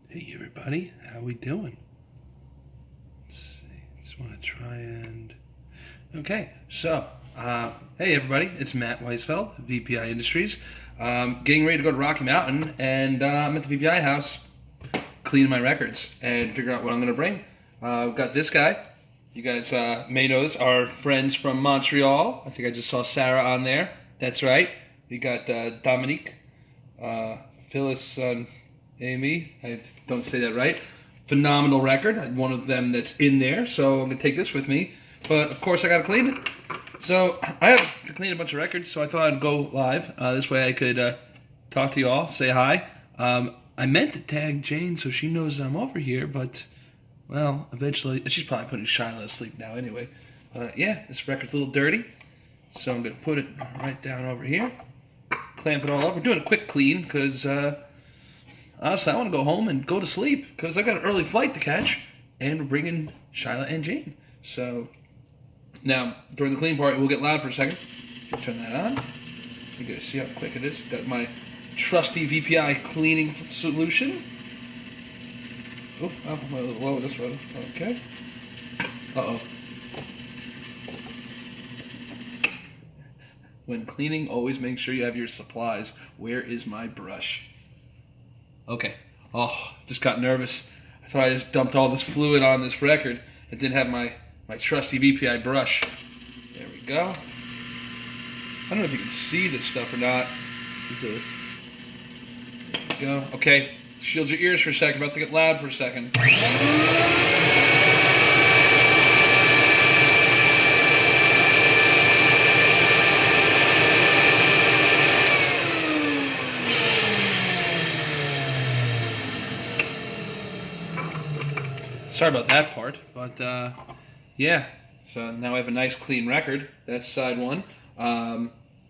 Hey everybody, how we doing? Let's see, just want to try and... Okay, so, hey everybody, it's Matt Weisfeld, VPI Industries. Getting ready to go to Rocky Mountain, and I'm at the VPI house, cleaning my records, and figure out what I'm going to bring. We've got this guy. You guys may know this, our friends from Montreal. I think I just saw Sarah on there. That's right. We got Dominique, Phyllis, Amy, I don't say that right. Phenomenal record. One of them that's in there, so I'm going to take this with me. But, of course, I got to clean it. So, I have to clean a bunch of records, so I thought I'd go live. This way I could talk to you all, say hi. I meant to tag Jane so she knows I'm over here, but, well, eventually... She's probably putting Shiloh to sleep now anyway. Yeah, this record's a little dirty, so I'm going to put it right down over here. Clamp it all up. We're doing a quick clean, because... honestly, I want to go home and go to sleep because I got an early flight to catch, and we're bringing Shyla and Jane. So now during the clean part, we'll get loud for a second. Turn that on. You guys see how quick it is. Got my trusty VPI cleaning solution. Oh, I'm a little low this one. Okay. Uh-oh. When cleaning, always make sure you have your supplies. Where is my brush? Okay. Oh, just got nervous. I thought I just dumped all this fluid on this record. I didn't have my trusty VPI brush. There we go. I don't know if you can see this stuff or not. There we go. Okay. Shield your ears for a second. About to get loud for a second. Sorry about that part, but yeah. So now I have a nice clean record. That's side one.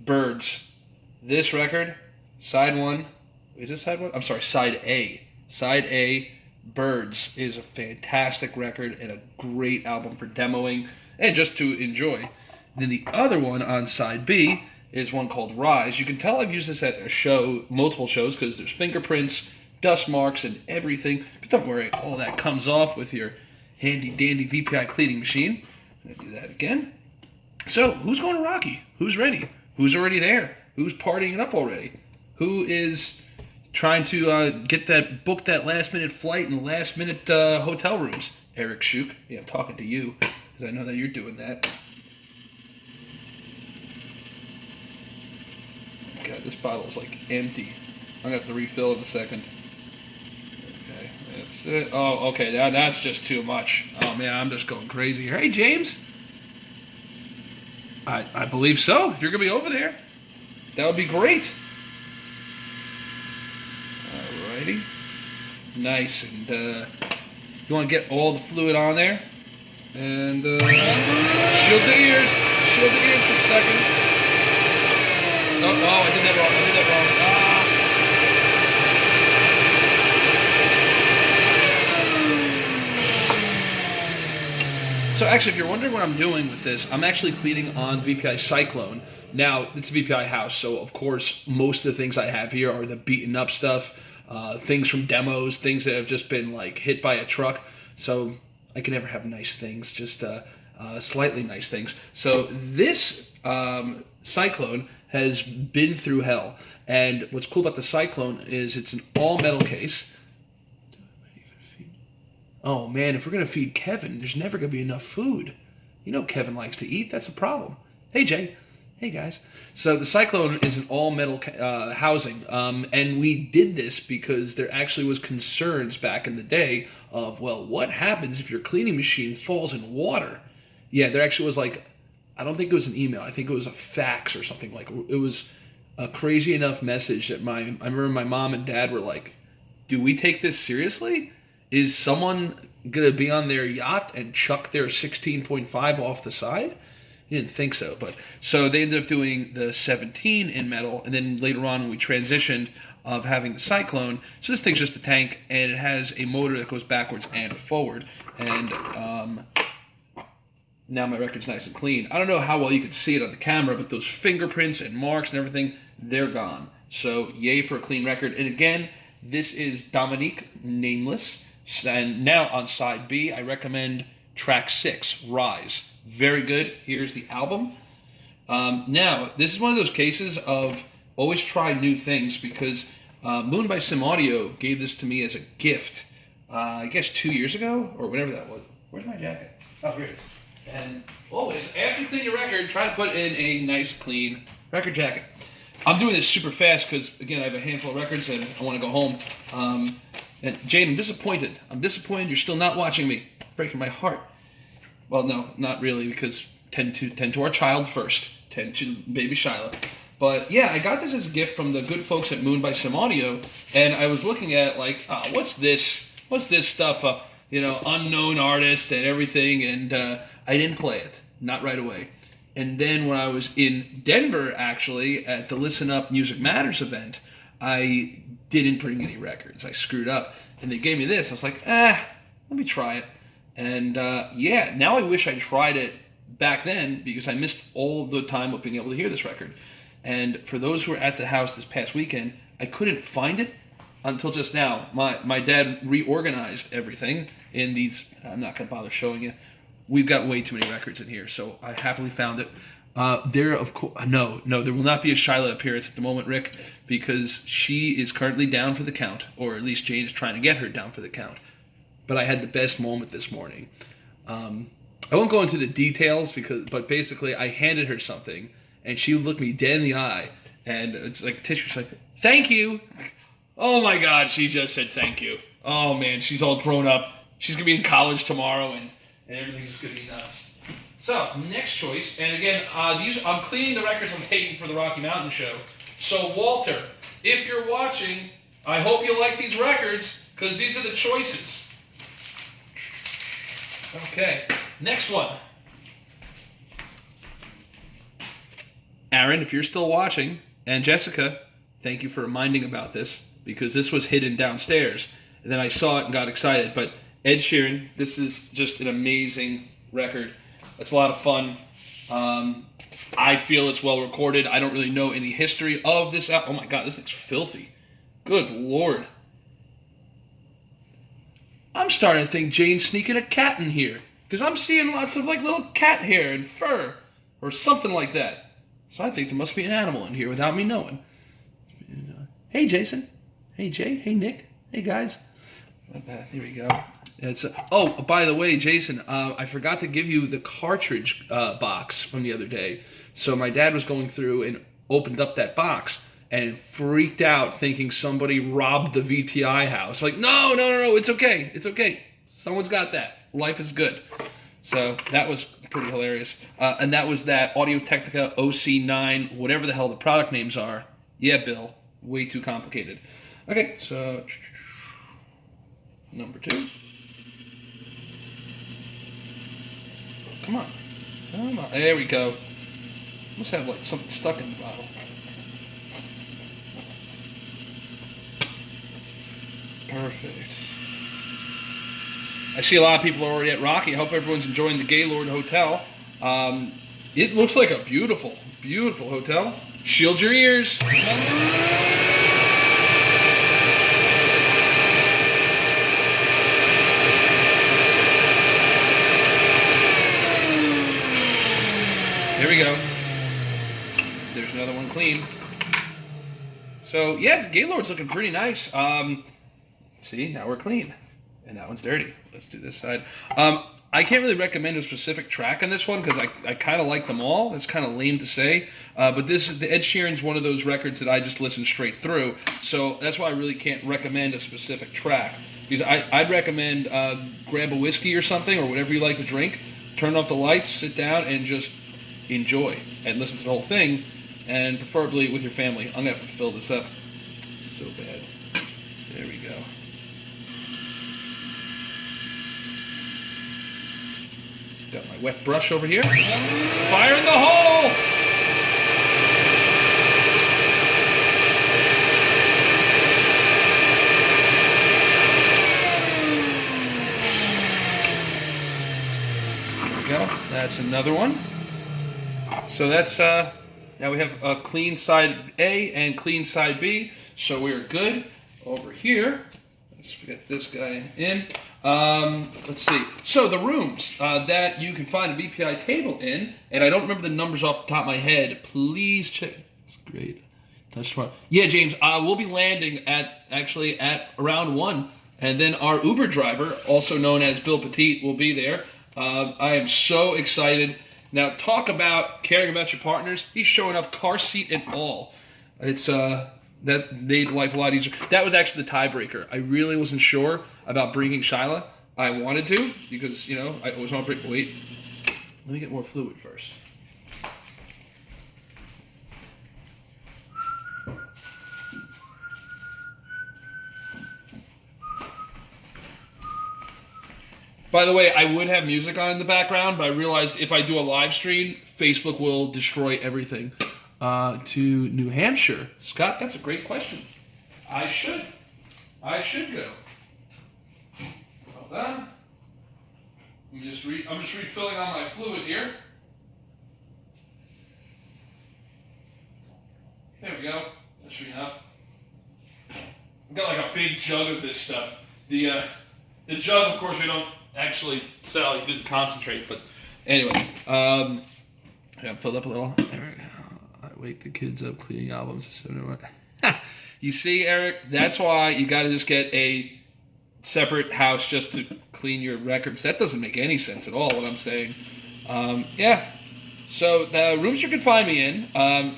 Birds. This record, side one. Is this side one? I'm sorry, side A. Side A, Birds, is a fantastic record and a great album for demoing and just to enjoy. Then the other one on side B is one called Rise. You can tell I've used this at a show, multiple shows, because there's fingerprints, dust marks, and everything. But don't worry, all that comes off with your handy-dandy VPI cleaning machine. I'm going to do that again. So, who's going to Rocky? Who's ready? Who's already there? Who's partying it up already? Who is trying to book that last-minute flight and last-minute hotel rooms? Eric Shuk. Yeah, I'm talking to you, because I know that you're doing that. God, this bottle's like empty. I'm going to have to refill in a second. Okay, that's it. Oh, okay, that's just too much. Oh, man, I'm just going crazy here. Hey, James. I believe so. If you're going to be over there, that would be great. Alrighty. Nice. And you want to get all the fluid on there. And shield the ears. Shield the ears for a second. Oh, I did that wrong. So actually, if you're wondering what I'm doing with this, I'm actually cleaning on VPI Cyclone. Now, it's a VPI house, so of course, most of the things I have here are the beaten up stuff, things from demos, things that have just been like hit by a truck. So I can never have nice things, just slightly nice things. So this Cyclone has been through hell. And what's cool about the Cyclone is it's an all-metal case. Oh, man, if we're going to feed Kevin, there's never going to be enough food. You know Kevin likes to eat. That's a problem. Hey, Jay. Hey, guys. So the Cyclone is an all-metal housing, and we did this because there actually was concerns back in the day of, well, what happens if your cleaning machine falls in water? Yeah, there actually was like, I don't think it was an email. I think it was a fax or something. Like, it was a crazy enough message that I remember my mom and dad were like, do we take this seriously? Is someone going to be on their yacht and chuck their 16.5 off the side? You didn't think so, but so they ended up doing the 17 in metal, and then later on when we transitioned of having the Cyclone, so this thing's just a tank, and it has a motor that goes backwards and forward, and now my record's nice and clean. I don't know how well you can see it on the camera, but those fingerprints and marks and everything, they're gone. So yay for a clean record, and again, This is Dominique Nameless. And now on side B, I recommend track 6, Rise. Very good. Here's the album. Now, this is one of those cases of always try new things, because Moon by Sim Audio gave this to me as a gift, I guess 2 years ago, or whatever that was. Where's my jacket? Oh, here it is. And always, after you clean your record, try to put in a nice, clean record jacket. I'm doing this super fast because, again, I have a handful of records and I want to go home. And Jade, I'm disappointed. You're still not watching me. Breaking my heart. Well, no, not really, because tend to our child first. Tend to baby Shiloh. But yeah, I got this as a gift from the good folks at Moon by Sim Audio, and I was looking at it like, oh, what's this? What's this stuff? Unknown artist and everything, and I didn't play it, not right away. And then when I was in Denver, actually, at the Listen Up Music Matters event, I didn't bring any records. I screwed up, and they gave me this. I was like, let me try it. And yeah, now I wish I tried it back then, because I missed all the time of being able to hear this record. And for those who were at the house this past weekend, I couldn't find it until just now. My dad reorganized everything in these. I'm not going to bother showing you. We've got way too many records in here, so I happily found it. There, of course, no, there will not be a Shiloh appearance at the moment, Rick, because she is currently down for the count, or at least Jane is trying to get her down for the count. But I had the best moment this morning. I won't go into the details, but basically I handed her something, and she looked me dead in the eye, and it's like tissue. She's like, "Thank you." Oh my God, she just said thank you. Oh man, she's all grown up. She's gonna be in college tomorrow, and everything's gonna be nuts. So next choice, and again, I'm cleaning the records I'm taking for the Rocky Mountain Show. So Walter, if you're watching, I hope you like these records, because these are the choices. Okay, next one. Aaron, if you're still watching, and Jessica, thank you for reminding about this, because this was hidden downstairs, and then I saw it and got excited. But Ed Sheeran, this is just an amazing record. It's a lot of fun. I feel it's well recorded. I don't really know any history of this. Oh my God, this thing's filthy. Good Lord. I'm starting to think Jane's sneaking a cat in here, because I'm seeing lots of like little cat hair and fur or something like that. So I think there must be an animal in here without me knowing. Hey Jason. Hey Jay. Hey Nick. Hey guys. Here we go. Oh, by the way, Jason, I forgot to give you the cartridge box from the other day. So my dad was going through and opened up that box and freaked out, thinking somebody robbed the VTI house. Like, no, it's okay. It's okay. Someone's got that. Life is good. So that was pretty hilarious. And that was that Audio-Technica OC9, whatever the hell the product names are. Yeah, Bill. Way too complicated. Okay, so number 2. Come on. There we go. Must have like something stuck in the bottle. Perfect. I see a lot of people are already at Rocky. I hope everyone's enjoying the Gaylord Hotel. It looks like a beautiful, beautiful hotel. Shield your ears. There we go. There's another one clean. So yeah, the Gaylord's looking pretty nice. See, now we're clean. And that one's dirty. Let's do this side. I can't really recommend a specific track on this one, because I kind of like them all. It's kind of lame to say. But the Ed Sheeran's one of those records that I just listen straight through. So that's why I really can't recommend a specific track. Because I'd recommend grab a whiskey or something, or whatever you like to drink, turn off the lights, sit down, and just enjoy and listen to the whole thing, and preferably with your family. I'm going to have to fill this up. So bad. There we go. Got my wet brush over here. Fire in the hole! There we go. That's another one. So that's, now we have a clean side A and clean side B, so we're good. over here. Let's get this guy in. Let's see. So the rooms that you can find a VPI table in, and I don't remember the numbers off the top of my head. Please check. That's great. Touch tomorrow. Yeah, James. We'll be landing at around 1, and then our Uber driver, also known as Bill Petit, will be there. I am so excited. Now, talk about caring about your partners. He's showing up, car seat and all. It's that made life a lot easier. That was actually the tiebreaker. I really wasn't sure about bringing Shyla. I wanted to because, I always want to bring... Wait. Let me get more fluid first. By the way, I would have music on in the background, but I realized if I do a live stream, Facebook will destroy everything. To New Hampshire. Scott, that's a great question. I should go. Hold on. I'm just refilling on my fluid here. There we go. That should be enough. I've got like a big jug of this stuff. The jug, of course, we don't actually sell. You didn't concentrate, but anyway. I got filled up a little. There we go. Wake the kids up cleaning albums. You see, Eric, that's why you got to just get a separate house just to clean your records. That doesn't make any sense at all, what I'm saying. Yeah. So the rooms you can find me in.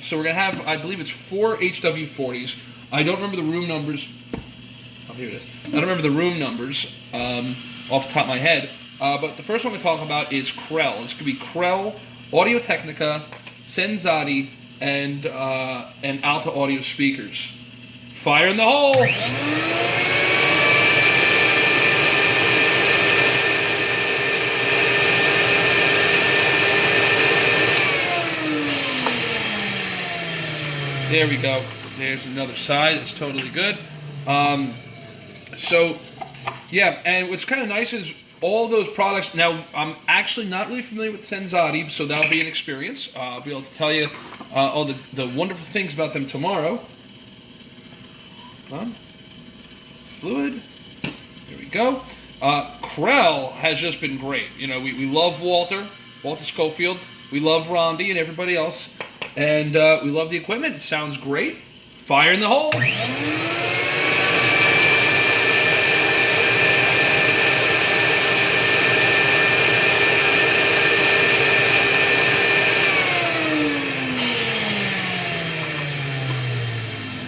So we're going to have, I believe it's 4 HW40s. I don't remember the room numbers. Oh, here it is. I don't remember the room numbers off the top of my head. But the first one we're going to talk about is Krell. It's going to be Krell, Audio-Technica, Senzati, and Alta Audio speakers. Fire in the hole! There we go. There's another side. It's totally good. So, yeah, and what's kind of nice is all those products. Now, I'm actually not really familiar with Senzati, so that'll be an experience. I'll be able to tell you all the wonderful things about them tomorrow. Come on. Fluid. There we go. Krell has just been great. We love Walter Schofield. We love Rondi and everybody else. And we love the equipment. It sounds great. Fire in the hole.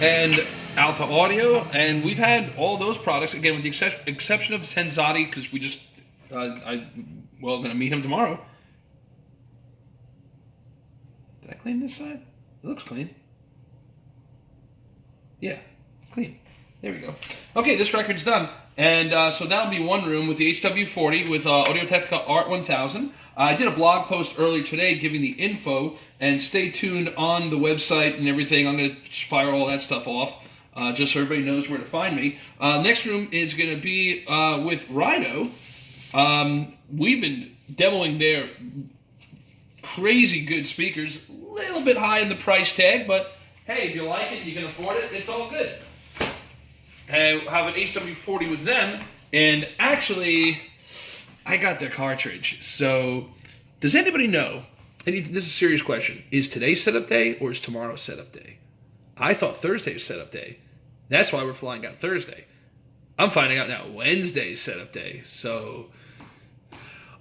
And Alta Audio, and we've had all those products, again, with the exception of Senzati, because we just, going to meet him tomorrow. Did I clean this side? It looks clean. Yeah, clean. There we go. Okay, this record's done. And so that'll be one room with the HW40 with Audio-Technica Art 1000. I did a blog post earlier today giving the info, and stay tuned on the website and everything. I'm going to fire all that stuff off just so everybody knows where to find me. Next room is going to be with Rhino. We've been demoing their crazy good speakers. A little bit high in the price tag, but hey, if you like it, you can afford it, it's all good. And have an HW40 with them, and actually, I got their cartridge. So, does anybody know, this is a serious question, is today setup day or is tomorrow setup day? I thought Thursday was setup day. That's why we're flying out Thursday. I'm finding out now Wednesday is setup day. So,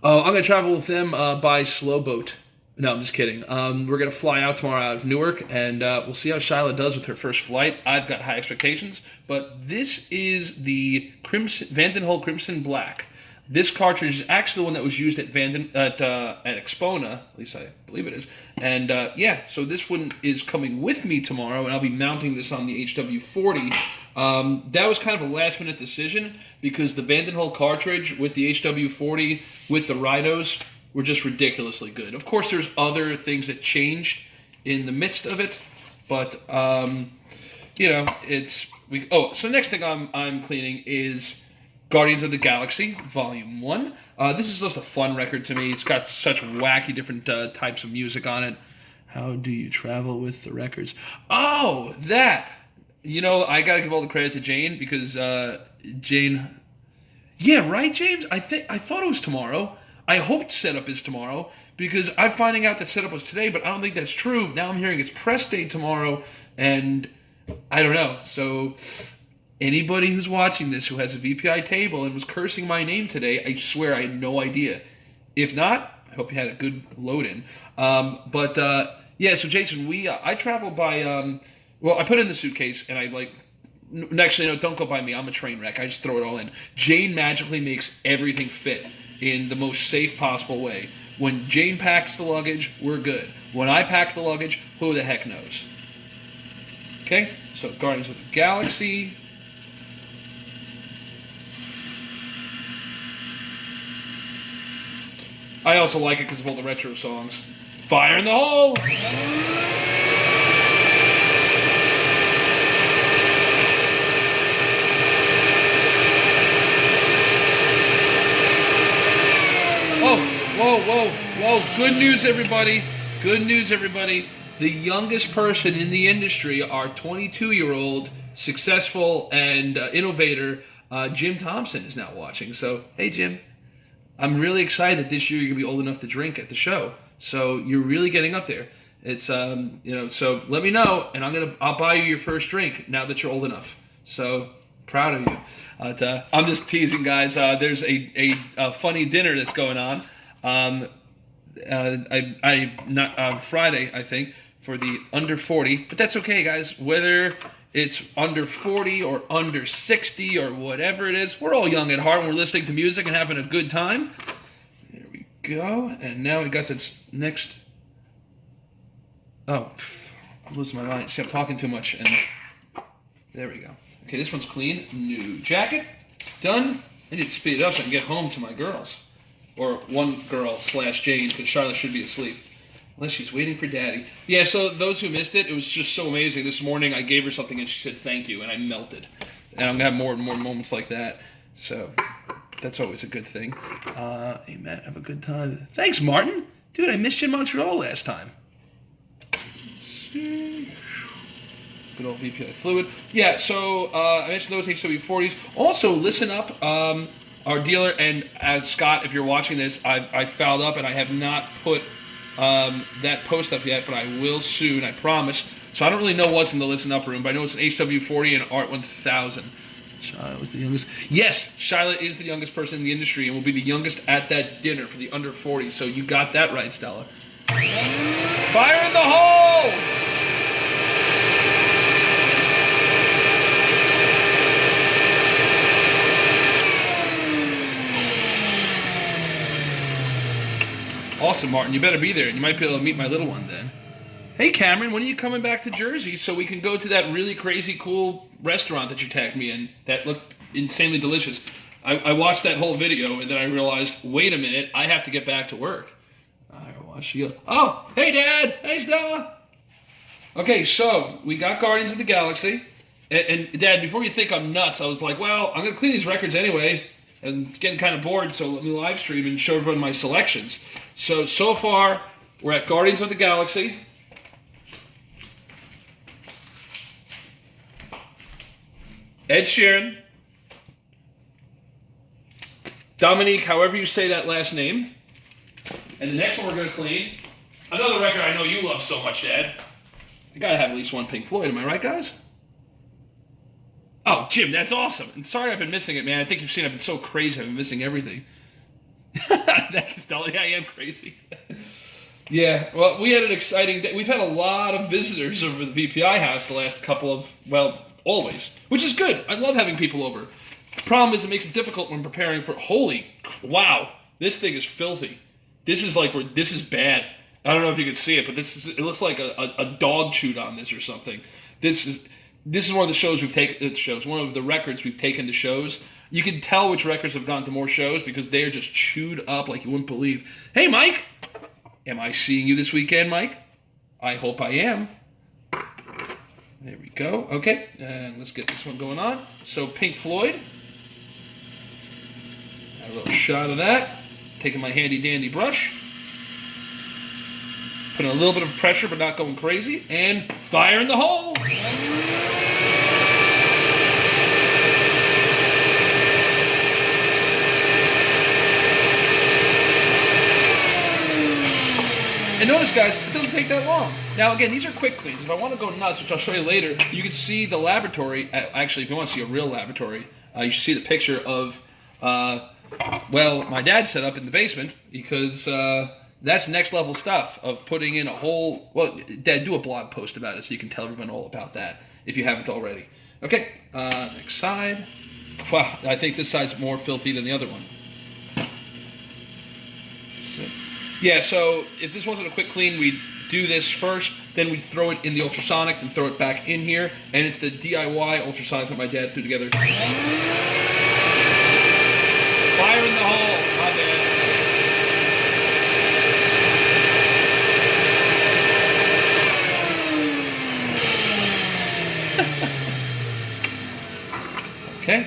I'm going to travel with them by slow boat. No, I'm just kidding. We're going to fly out tomorrow out of Newark, and we'll see how Shyla does with her first flight. I've got high expectations, but this is the Vandenhall Crimson Black. This cartridge is actually the one that was used at Expona, at least I believe it is. And yeah, so this one is coming with me tomorrow, and I'll be mounting this on the HW40. That was kind of a last-minute decision because the Vandenhall cartridge with the HW40 with the Rhinos were just ridiculously good. Of course, there's other things that changed in the midst of it, but so next thing I'm cleaning is Guardians of the Galaxy Volume 1. This is just a fun record to me. It's got such wacky different types of music on it. How do you travel with the records? Oh, that! You know, I gotta give all the credit to Jane because Jane. Yeah, right, James. I thought it was tomorrow. I hoped setup is tomorrow because I'm finding out that setup was today, but I don't think that's true. Now I'm hearing it's press day tomorrow, and I don't know. So anybody who's watching this who has a VPI table and was cursing my name today, I swear I had no idea. If not, I hope you had a good load in. Yeah, so Jason, I travel by. Well, I put it in the suitcase and I like. Actually, no, don't go by me. I'm a train wreck. I just throw it all in. Jane magically makes everything fit in the most safe possible way. When Jane packs the luggage, we're good. When I pack the luggage, who the heck knows? Okay, so Guardians of the Galaxy. I also like it because of all the retro songs. Fire in the hole! Whoa. Good news, everybody. Good news, everybody. The youngest person in the industry, our 22-year-old successful and innovator, Jim Thompson, is now watching. So, hey, Jim. I'm really excited that this year you're going to be old enough to drink at the show. So you're really getting up there. It's, so let me know, and I'll buy you your first drink now that you're old enough. So proud of you. I'm just teasing, guys. There's a funny dinner that's going on. Friday, I think, for the under 40. But that's okay, guys. Whether it's under 40 or under 60 or whatever it is, we're all young at heart and we're listening to music and having a good time. There we go. And now we got this next. Oh, I'm losing my mind. See, I'm talking too much. And there we go. Okay, this one's clean. New jacket. Done. I need to speed it up so I can get home to my girls. Or one girl / Jane, because Charlotte should be asleep. Unless she's waiting for Daddy. Yeah, so those who missed it, it was just so amazing. This morning I gave her something and she said thank you, and I melted. And I'm going to have more and more moments like that. So that's always a good thing. Hey, Matt, have a good time. Thanks, Martin. Dude, I missed you in Montreal last time. Good old VPI fluid. Yeah, so I mentioned those HW40s. Also, listen up. Our dealer, and as Scott, if you're watching this, I fouled up and I have not put that post up yet, but I will soon, I promise. So I don't really know what's in the listen up room, but I know it's an HW40 and Art 1000. Charlotte was the youngest. Yes, Charlotte is the youngest person in the industry and will be the youngest at that dinner for the under 40. So you got that right, Stella. Fire in the hole! Awesome, Martin. You better be there. You might be able to meet my little one then. Hey, Cameron, when are you coming back to Jersey so we can go to that really crazy cool restaurant that you tagged me in that looked insanely delicious? I watched that whole video and then I realized, wait a minute, I have to get back to work. I watched you. Oh, hey, Dad. Hey, Stella. Okay, so we got Guardians of the Galaxy. And Dad, before you think I'm nuts, I was like, well, I'm going to clean these records anyway. And getting kind of bored, so let me live stream and show everyone my selections. So far, we're at Guardians of the Galaxy. Ed Sheeran. Dominique, however you say that last name. And the next one we're going to clean. Another record I know you love so much, Dad. I got to have at least one Pink Floyd, am I right, guys? Oh, Jim, that's awesome. And sorry I've been missing it, man. I think you've seen I've been so crazy. I've been missing everything. Thanks, Stella. Yeah, I am crazy. Yeah, well, we had an exciting day. We've had a lot of visitors over the VPI house the last couple of, well, always. Which is good. I love having people over. The problem is it makes it difficult when preparing for, wow, this thing is filthy. This is bad. I don't know if you can see it, but it looks like a dog chewed on this or something. This is one of the shows we've taken. One of the records we've taken to shows. You can tell which records have gone to more shows because they are just chewed up like you wouldn't believe. Hey, Mike, am I seeing you this weekend, Mike? I hope I am. There we go. Okay, and let's get this one going on. So Pink Floyd. Have a little shot of that. Taking my handy dandy brush. Putting a little bit of pressure, but not going crazy. And fire in the hole. promise, guys, it doesn't take that long. Now, again, these are quick cleans. If I want to go nuts, which I'll show you later, you can see the laboratory. Actually, if you want to see a real laboratory, you should see the picture of, well, my dad set up in the basement, because that's next level stuff of putting in a whole, well, Dad, do a blog post about it so you can tell everyone all about that if you haven't already. Okay, next side. Wow, I think this side's more filthy than the other one. Yeah, so if this wasn't a quick clean, we'd do this first, then we'd throw it in the ultrasonic, and throw it back in here, and it's the DIY ultrasonic that my dad threw together. Fire in the hole, my bad. Okay,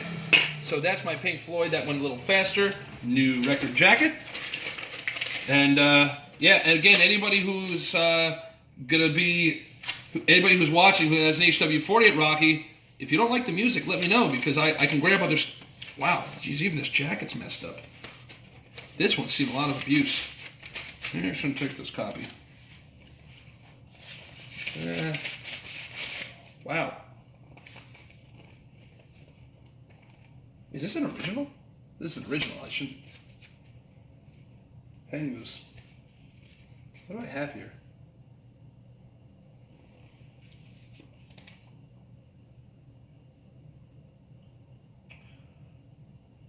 so that's my Pink Floyd. That went a little faster. New record jacket. And yeah, and again, anybody who's anybody who's watching who has an HW40 at Rocky, if you don't like the music, let me know, because I can grab other. Wow, geez, even this jacket's messed up. This one's seen a lot of abuse. Maybe I shouldn't take this copy. Wow. Is this an original? This is an original. I shouldn't hang this. What do I have here?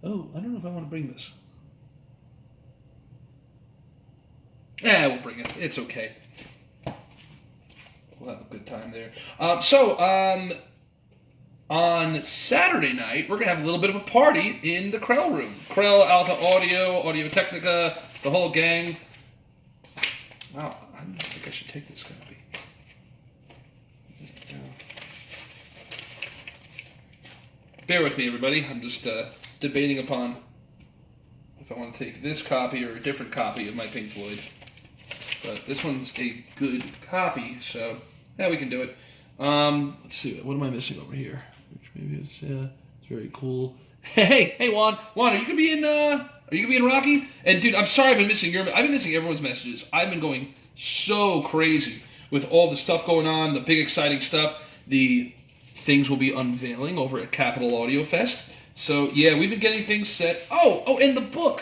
Oh, I don't know if I want to bring this. Yeah, we'll bring it. It's okay. We'll have a good time there. On Saturday night, we're going to have a little bit of a party in the Krell room. Krell, Alta Audio, Audio Technica, the whole gang. Wow, I don't think I should take this copy. Bear with me, everybody. I'm just debating upon if I want to take this copy or a different copy of my Pink Floyd. But this one's a good copy, so yeah, we can do it. Let's see, what am I missing over here? Which maybe is it's very cool. Hey, Juan, are you gonna be in Rocky? And dude, I'm sorry I've been missing everyone's messages. I've been going so crazy with all the stuff going on, the big exciting stuff. The things will be unveiling over at Capital Audio Fest. So yeah, we've been getting things set. Oh, and the book.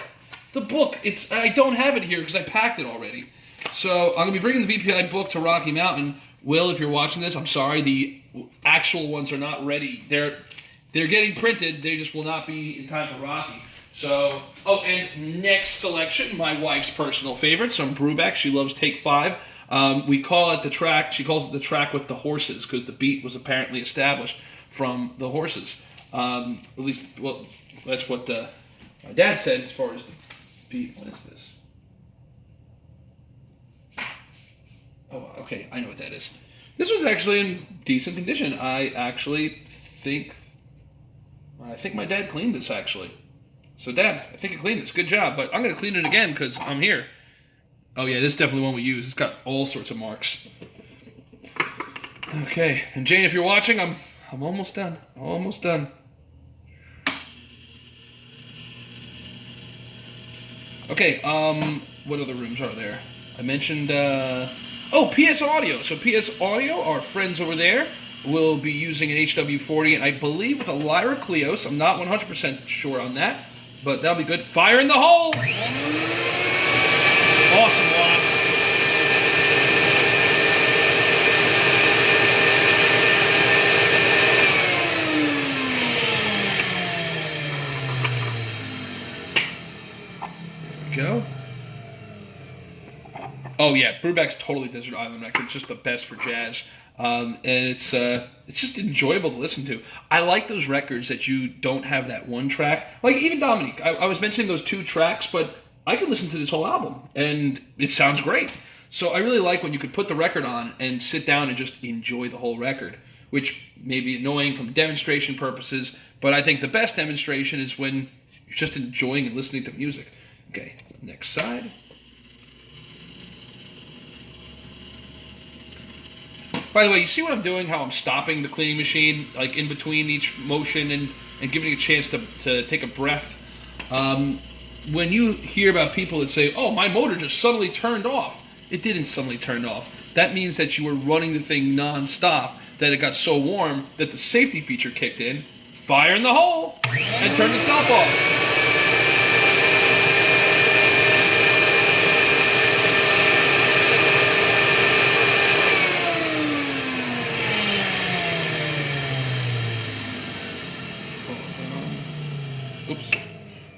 I don't have it here because I packed it already. So I'm gonna be bringing the VPI book to Rocky Mountain. Will, if you're watching this, I'm sorry, the actual ones are not ready. They're getting printed. They just will not be in time for Rocky. So, and next selection, my wife's personal favorite, some Brubeck. She loves Take 5. We call it the track. She calls it the track with the horses because the beat was apparently established from the horses. At least, well, that's what my dad said as far as the beat. What is this? Oh, okay, I know what that is. This one's actually in decent condition. I think my dad cleaned this, actually. So, Dad, I think you cleaned this. Good job, but I'm going to clean it again because I'm here. Oh, yeah, this is definitely one we use. It's got all sorts of marks. Okay, and Jane, if you're watching, I'm almost done. Almost done. Okay, what other rooms are there? I mentioned, PS Audio. So PS Audio, our friends over there, will be using an HW40, and I believe with a Lyra Cleos. I'm not 100% sure on that, but that'll be good. Fire in the hole! Awesome, Juan. There we go. Oh yeah, Brubeck's totally Desert Island record. It's just the best for jazz, and it's just enjoyable to listen to. I like those records that you don't have that one track. Like even Dominique, I was mentioning those 2 tracks, but I could listen to this whole album, and it sounds great. So I really like when you could put the record on and sit down and just enjoy the whole record, which may be annoying from demonstration purposes, but I think the best demonstration is when you're just enjoying and listening to music. Okay, next side. By the way, you see what I'm doing, how I'm stopping the cleaning machine, like in between each motion and giving it a chance to take a breath. When you hear about people that say, oh, my motor just suddenly turned off, it didn't suddenly turn off. That means that you were running the thing non-stop, that it got so warm that the safety feature kicked in, fire in the hole, and turned itself off. Oops.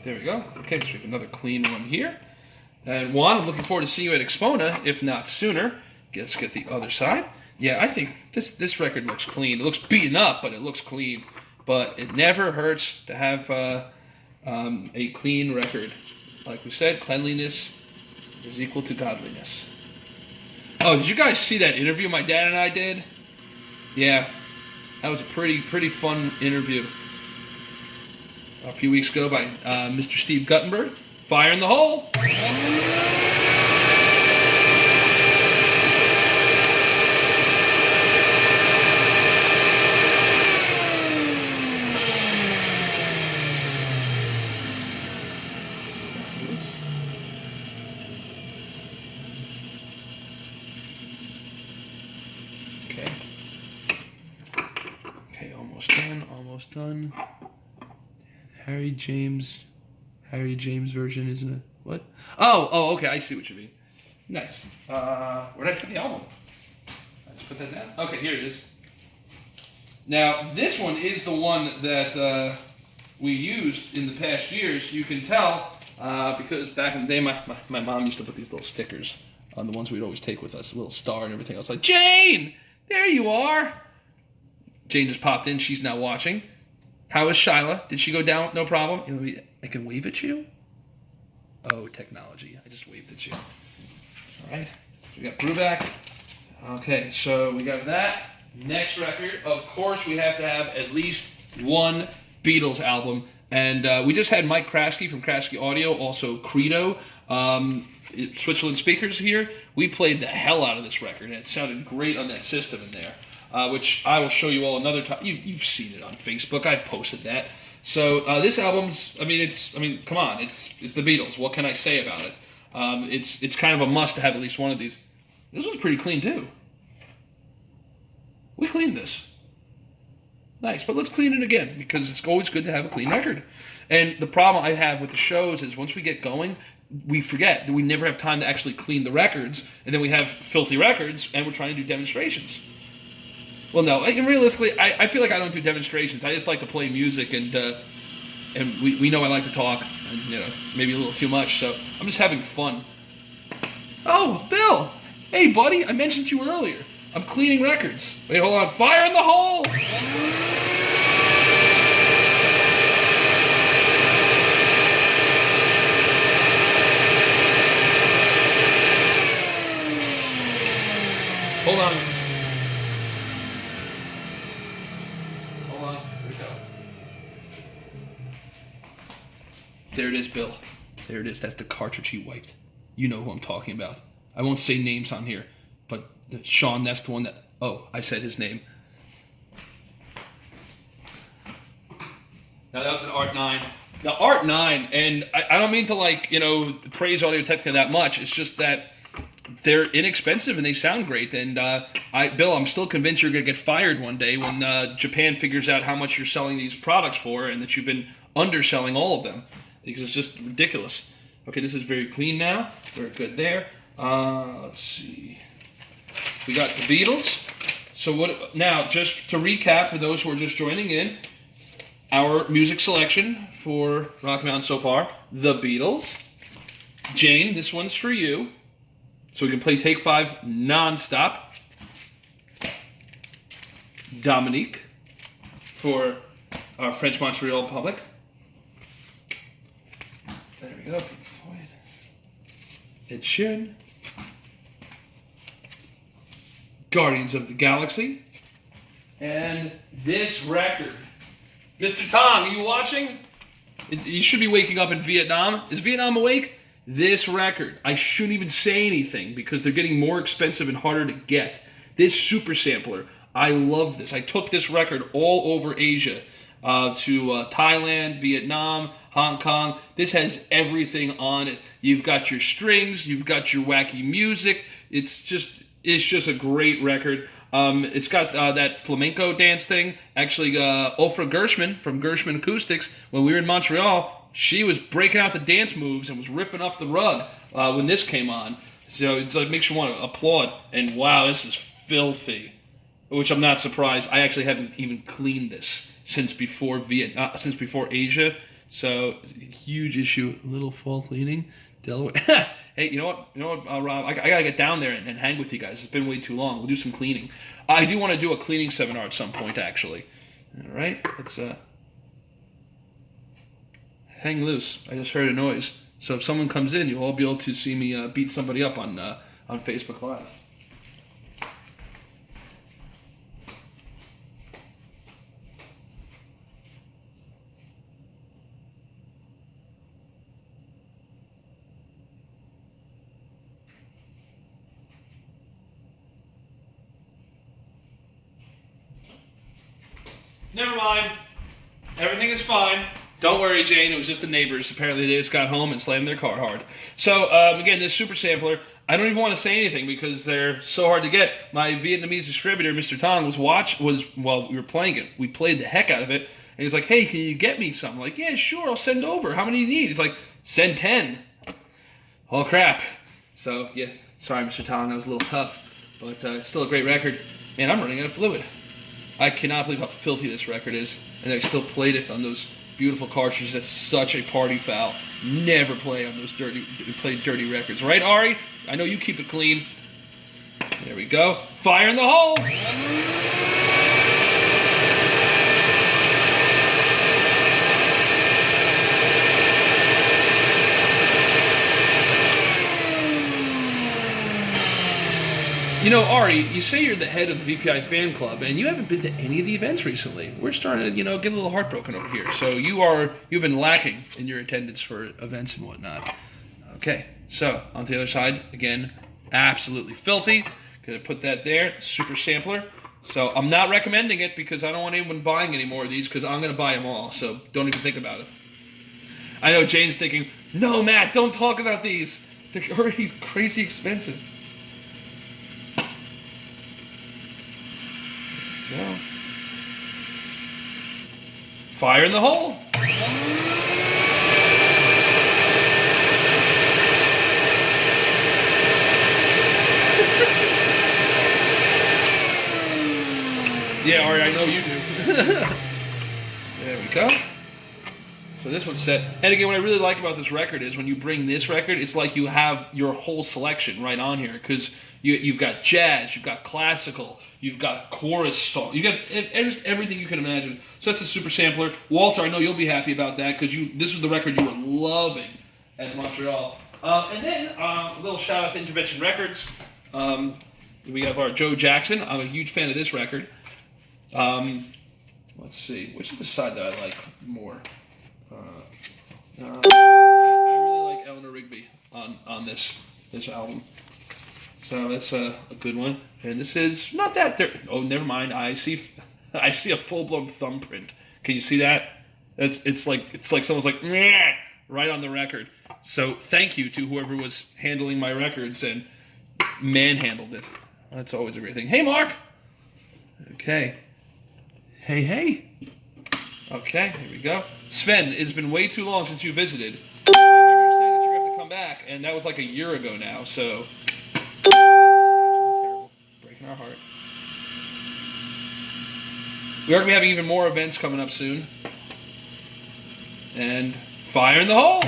There we go. Okay, so we have another clean one here. And Juan, I'm looking forward to seeing you at Expona, if not sooner. Let's get the other side. Yeah, I think this record looks clean. It looks beaten up, but it looks clean. But it never hurts to have a clean record. Like we said, cleanliness is equal to godliness. Oh, did you guys see that interview my dad and I did? Yeah, that was a pretty fun interview. A few weeks ago by Mr. Steve Guttenberg. Fire in the hole. Okay, almost done. Harry James version, isn't it? What? Oh, okay, I see what you mean. Nice. Where did I put the album? I just put that down. Okay, here it is. Now, this one is the one that we used in the past years. You can tell because back in the day, my mom used to put these little stickers on the ones we'd always take with us, a little star and everything. I was like, Jane, there you are. Jane just popped in. She's now watching. How is Shyla? Did she go down? No problem. You know, I can wave at you. Oh, technology! I just waved at you. All right. We got Brubeck. Okay, so we got that. Next record, of course, we have to have at least one Beatles album, and we just had Mike Kraske from Kraske Audio, also Credo, Switzerland speakers here. We played the hell out of this record, and it sounded great on that system in there. Which I will show you all another time. You've seen it on Facebook. I've posted that. So this album's, come on, it's the Beatles. What can I say about it? It's kind of a must to have at least one of these. This one's pretty clean too. We cleaned this. Nice, but let's clean it again because it's always good to have a clean record. And the problem I have with the shows is once we get going, we forget that we never have time to actually clean the records, and then we have filthy records, and we're trying to do demonstrations. Well, no, and realistically, I feel like I don't do demonstrations. I just like to play music, and we know I like to talk, and, you know, maybe a little too much, so I'm just having fun. Oh, Bill! Hey, buddy, I mentioned you earlier. I'm cleaning records. Wait, hold on. Fire in the hole! Hold on. There it is, Bill. There it is. That's the cartridge he wiped. You know who I'm talking about. I won't say names on here, but Sean, that's the one that... Oh, I said his name. Now, that was an Art 9. Now, Art 9, and I don't mean to, like, you know, praise Audio-Technica that much. It's just that they're inexpensive and they sound great. And, Bill, I'm still convinced you're going to get fired one day when Japan figures out how much you're selling these products for and that you've been underselling all of them. Because it's just ridiculous. Okay, this is very clean now. We're good there. Let's see. We got the Beatles. So what? Now, just to recap for those who are just joining in, our music selection for Rock Mountain so far: the Beatles. Jane, this one's for you. So we can play Take 5 non-stop. Dominique for our French Montreal public. There we go, Pink Floyd. Ed Sheeran. Guardians of the Galaxy. And this record. Mr. Tom, are you watching? You should be waking up in Vietnam. Is Vietnam awake? This record. I shouldn't even say anything because they're getting more expensive and harder to get. This super sampler. I love this. I took this record all over Asia. to Thailand, Vietnam, Hong Kong. This has everything on it. You've got your strings, you've got your wacky music. It's just a great record. It's got that flamenco dance thing. Actually, Ofra Gershman from Gershman Acoustics, when we were in Montreal, she was breaking out the dance moves and was ripping off the rug when this came on. So it makes you want to applaud. And wow, this is filthy, which I'm not surprised. I actually haven't even cleaned this since before Asia. So huge issue. A little fall cleaning. Delaware. Hey, you know what, Rob? I gotta get down there and hang with you guys. It's been way too long. We'll do some cleaning. I do want to do a cleaning seminar at some point, actually. All right, let's hang loose. I just heard a noise. So if someone comes in, you'll all be able to see me beat somebody up on Facebook Live. Never mind. Everything is fine. Don't worry, Jane. It was just the neighbors. Apparently, they just got home and slammed their car hard. So, again, this super sampler, I don't even want to say anything because they're so hard to get. My Vietnamese distributor, Mr. Tong, we were playing it. We played the heck out of it. And he's like, hey, can you get me some? I'm like, yeah, sure, I'll send over. How many do you need? He's like, send 10. Oh, crap. So, yeah, sorry, Mr. Tong. That was a little tough. But it's still a great record. Man, I'm running out of fluid. I cannot believe how filthy this record is. And I still played it on those beautiful cartridges. That's such a party foul. Never play on those dirty records. Right, Ari? I know you keep it clean. There we go. Fire in the hole! You know, Ari, you say you're the head of the VPI fan club, and you haven't been to any of the events recently. We're starting to, get a little heartbroken over here. So you've been lacking in your attendance for events and whatnot. Okay, so on the other side, again, absolutely filthy. Gonna put that there, super sampler. So I'm not recommending it because I don't want anyone buying any more of these because I'm gonna buy them all. So don't even think about it. I know Jane's thinking, no, Matt, don't talk about these. They're already crazy expensive. Go. Fire in the hole. Yeah, Ari, I know you do. There we go. So this one's set. And again, what I really like about this record is when you bring this record, it's like you have your whole selection right on here because you've got jazz, you've got classical, you've got chorus song, you've got everything you can imagine. So that's a super sampler. Walter, I know you'll be happy about that because this was the record you were loving at Montreal. And then a little shout out to Intervention Records. We have our Joe Jackson. I'm a huge fan of this record. Let's see, which is the side that I like more? I really like Eleanor Rigby on this album. So that's a good one. And this is not that dirty. Oh, never mind. I see a full-blown thumbprint. Can you see that? It's like someone's like meh, right on the record. So thank you to whoever was handling my records and manhandled it. That's always a great thing. Hey, Mark. Okay. Hey. Okay, here we go. Sven, it's been way too long since you visited. I remember you saying that you're going to have to come back, and that was like a year ago now, so... Terrible. Breaking our heart. We are going to be having even more events coming up soon. And fire in the hole!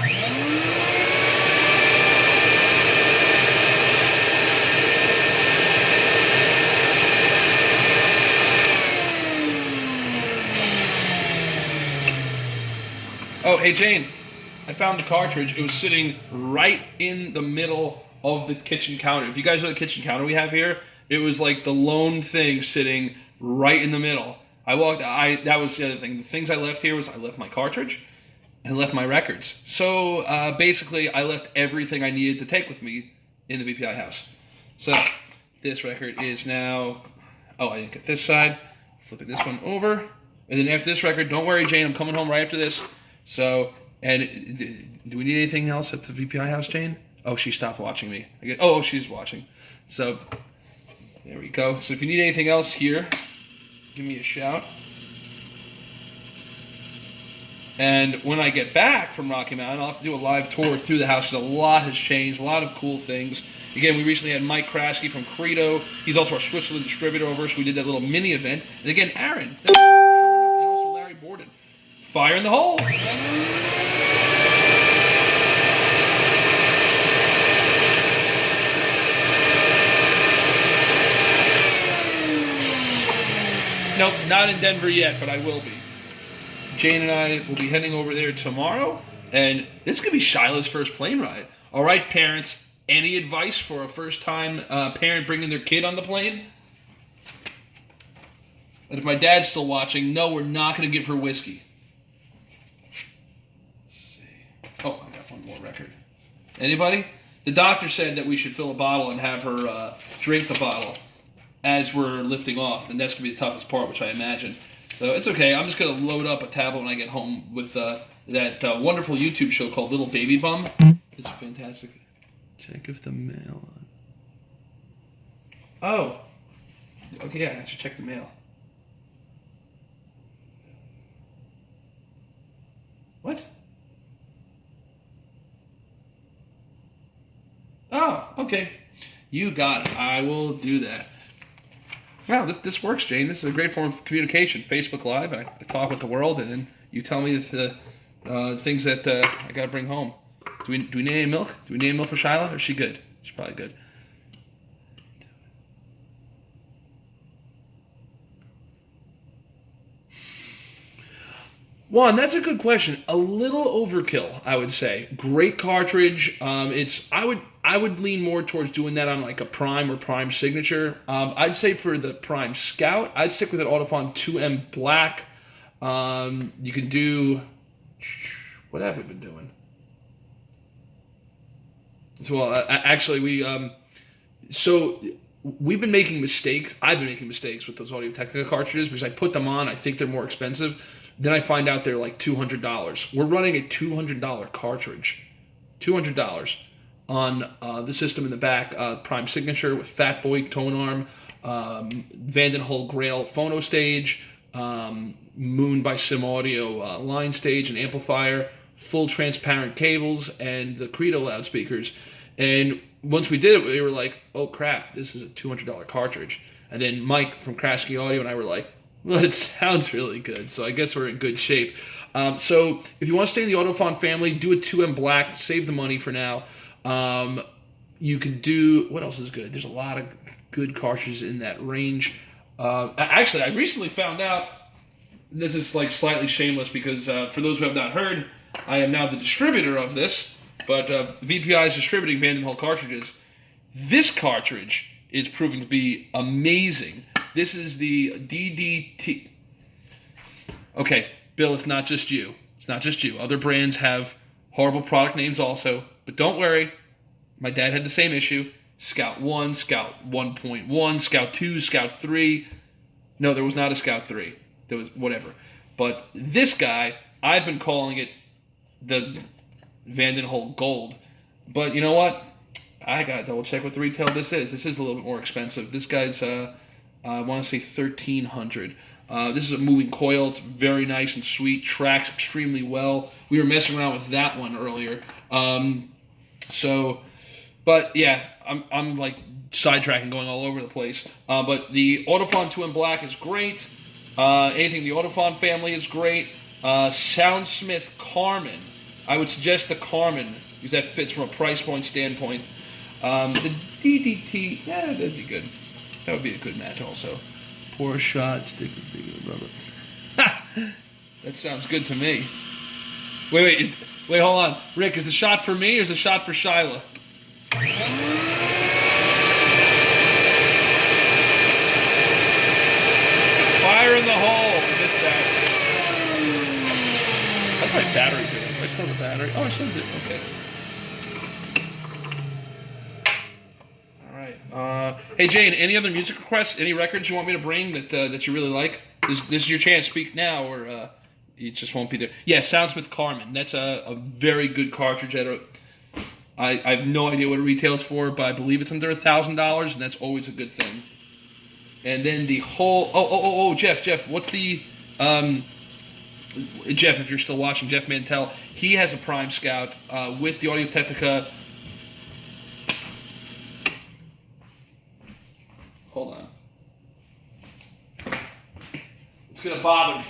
Oh, hey, Jane, I found the cartridge. It was sitting right in the middle of the kitchen counter. If you guys know the kitchen counter we have here, it was like the lone thing sitting right in the middle. That was the other thing. The things I left here was I left my cartridge and left my records. So basically, I left everything I needed to take with me in the VPI house. So this record is now, I didn't get this side. Flipping this one over. And then after this record, don't worry, Jane, I'm coming home right after this. So, and do we need anything else at the VPI house, Jane? Oh, she stopped watching me. Oh, she's watching. So, there we go. So if you need anything else here, give me a shout. And when I get back from Rocky Mountain, I'll have to do a live tour through the house because a lot has changed, a lot of cool things. Again, we recently had Mike Kraske from Credo. He's also our Switzerland distributor over, so we did that little mini event. And again, Aaron, thank you for showing up, and also Larry Borden. Fire in the hole! Nope, not in Denver yet, but I will be. Jane and I will be heading over there tomorrow, and this could be Shiloh's first plane ride. All right, parents, any advice for a first-time parent bringing their kid on the plane? And if my dad's still watching, no, we're not going to give her whiskey. Let's see. Oh, I got one more record. Anybody? The doctor said that we should fill a bottle and have her drink the bottle as we're lifting off, and that's going to be the toughest part, which I imagine. So it's okay. I'm just going to load up a tablet when I get home with that wonderful YouTube show called Little Baby Bum. It's fantastic. Check if the mail... Oh. Okay, yeah, I should check the mail. What? Oh, okay. You got it. I will do that. Wow, this works, Jane. This is a great form of communication. Facebook Live, I talk with the world, and then you tell me the things that I got to bring home. Do we need any milk? Do we need any milk for Shiloh? Or is she good? She's probably good. Juan, that's a good question. A little overkill, I would say. Great cartridge. I would lean more towards doing that on like a Prime or Prime Signature. I'd say for the Prime Scout, I'd stick with an Autofon 2M Black. You can do... What have we been doing? Well, actually, we've been making mistakes. I've been making mistakes with those Audio-Technica cartridges because I put them on. I think they're more expensive. Then I find out they're like $200. We're running a $200 cartridge. $200 on the system in the back. Prime Signature with Fat Boy tone arm, Vandenhall Grail phono stage, Moon by Sim Audio line stage and amplifier, full transparent cables, and the Credo loudspeakers. And once we did it, we were like, oh crap, this is a $200 cartridge. And then Mike from Kraske Audio and I were like, well, it sounds really good, so I guess we're in good shape. So if you want to stay in the Autofon family, do a 2M Black, save the money for now. You could do, what else is good? There's a lot of good cartridges in that range. Actually, I recently found out, this is like slightly shameless because for those who have not heard, I am now the distributor of this, but VPI is distributing Vandenhall cartridges. This cartridge is proving to be amazing. This is the DDT. Okay, Bill, it's not just you. It's not just you. Other brands have horrible product names also, but don't worry. My dad had the same issue. Scout 1, Scout 1.1, Scout 2, Scout 3. No, there was not a Scout 3. There was whatever. But this guy, I've been calling it the Vandenhall Gold. But you know what? I got to double check what the retail this is. This is a little bit more expensive. This guy's, I want to say $1,300. This is a moving coil. It's very nice and sweet. Tracks extremely well. We were messing around with that one earlier. But yeah, I'm like sidetracking, going all over the place. But the Autofon 2M Black is great. Anything the Autofon family is great. Soundsmith Carmen. I would suggest the Carmen because that fits from a price point standpoint. The DDT, yeah, that'd be good. That would be a good match also. Pour shot, sticker figure, rubber. That sounds good to me. Wait, hold on. Rick, is the shot for me or is the shot for Shiloh? Fire in the hole. I missed that. How's my battery doing? Do I still have a battery? Oh, I still do. Okay. Hey Jane, any other music requests? Any records you want me to bring that you really like? This is your chance. Speak now, or you just won't be there. Yeah, Soundsmith Carmen. That's a very good cartridge. I have no idea what it retails for, but I believe it's under $1,000, and that's always a good thing. And then the whole Jeff, what's the Jeff, if you're still watching, Jeff Mantell, he has a Prime Scout with the Audio-Technica. Hold on. It's going to bother me.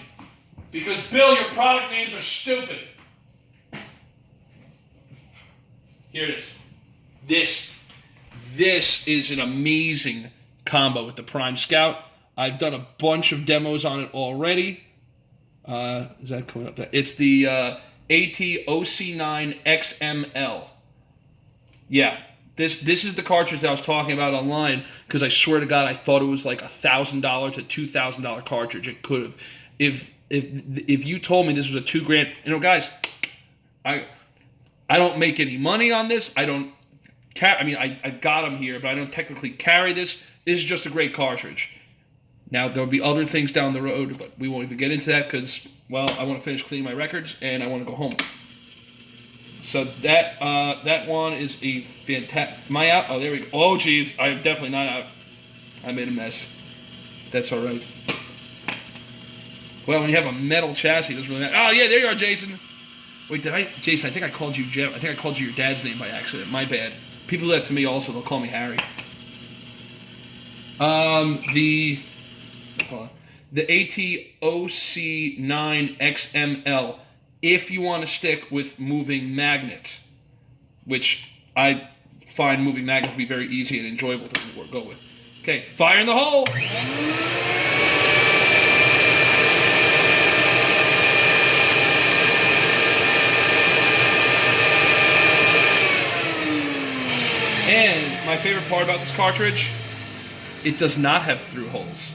Because, Bill, your product names are stupid. Here it is. This is an amazing combo with the Prime Scout. I've done a bunch of demos on it already. Is that coming up there? It's the AT-OC9 XML. Yeah. This is the cartridge that I was talking about online, because I swear to God, I thought it was like $1,000 to $2,000 cartridge. It could have. If you told me this was a $2,000, guys, I don't make any money on this. I don't carry. I mean, I've got them here, but I don't technically carry this. This is just a great cartridge. Now there'll be other things down the road, but we won't even get into that because, well, I want to finish cleaning my records and I want to go home. So that one is a fantastic. Am I out? Oh, there we go. Oh, geez, I'm definitely not out. I made a mess. That's all right. Well, when you have a metal chassis, it doesn't really matter. Oh, yeah, there you are, Jason. Wait, Jason, I think I called you Jeff. I think I called you your dad's name by accident. My bad. People do that to me also. They'll call me Harry. The AT-OC9 XML, if you want to stick with moving magnet, which I find moving magnet to be very easy and enjoyable to go with. Okay, fire in the hole! And my favorite part about this cartridge, it does not have through holes.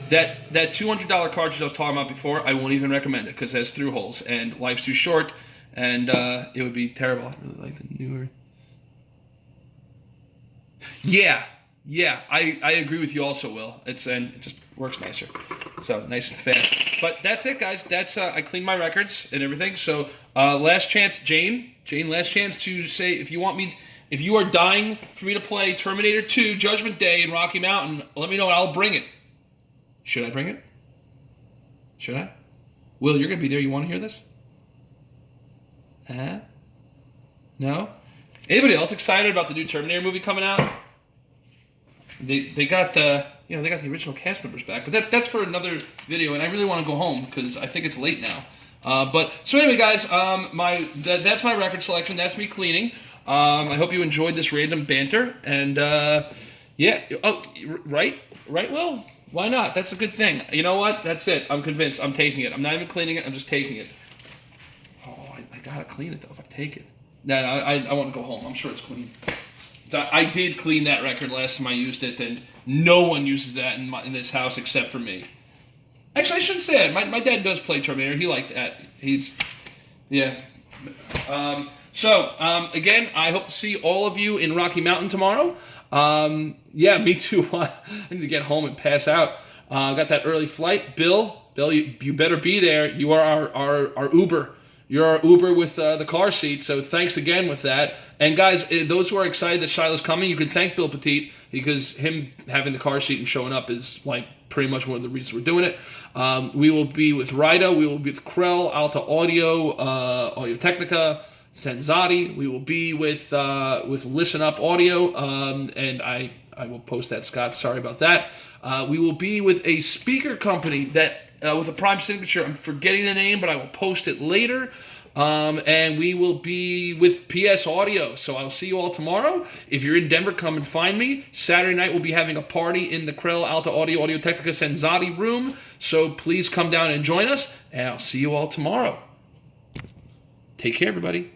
That $200 cartridge I was talking about before, I won't even recommend it because it has through holes, and life's too short, and it would be terrible. I really like the newer. Yeah, I agree with you also, Will. It just works nicer, so nice and fast. But that's it, guys. That's I cleaned my records and everything. So last chance, Jane, last chance to say if you want me. If you are dying for me to play Terminator 2 Judgment Day in Rocky Mountain, let me know and I'll bring it. Should I bring it? Should I? Will, you're going to be there. You want to hear this? No? Anybody else excited about the new Terminator movie coming out? They got the the original cast members back, but that's for another video, and I really want to go home because I think it's late now. So anyway, guys, that's my record selection. That's me cleaning. I hope you enjoyed this random banter, and yeah. Oh, right, Will? Why not? That's a good thing. You know what? That's it. I'm convinced. I'm taking it. I'm not even cleaning it. I'm just taking it. Oh, I gotta clean it though if I take it. No, I want to go home. I'm sure it's clean. I did clean that record last time I used it, and no one uses that in this house except for me. Actually, I shouldn't say it. My dad does play Terminator. He liked that. Yeah. So, again, I hope to see all of you in Rocky Mountain tomorrow. Yeah, me too. I need to get home and pass out. Got that early flight. Bill, you better be there. You are our Uber. You're our Uber with the car seat, so thanks again with that. And guys, those who are excited that Shiloh's coming, you can thank Bill Petit, because him having the car seat and showing up is like pretty much one of the reasons we're doing it. We will be with Rida. We will be with Krell, Alta Audio, Audio-Technica, Senzati. We will be with Listen Up Audio, and I will post that, Scott. Sorry about that. We will be with a speaker company that with a Prime signature. I'm forgetting the name, but I will post it later. And we will be with PS Audio. So I'll see you all tomorrow. If you're in Denver, come and find me. Saturday night, we'll be having a party in the Krell, Alta Audio, Audio-Technica, Senzati room. So please come down and join us, and I'll see you all tomorrow. Take care, everybody.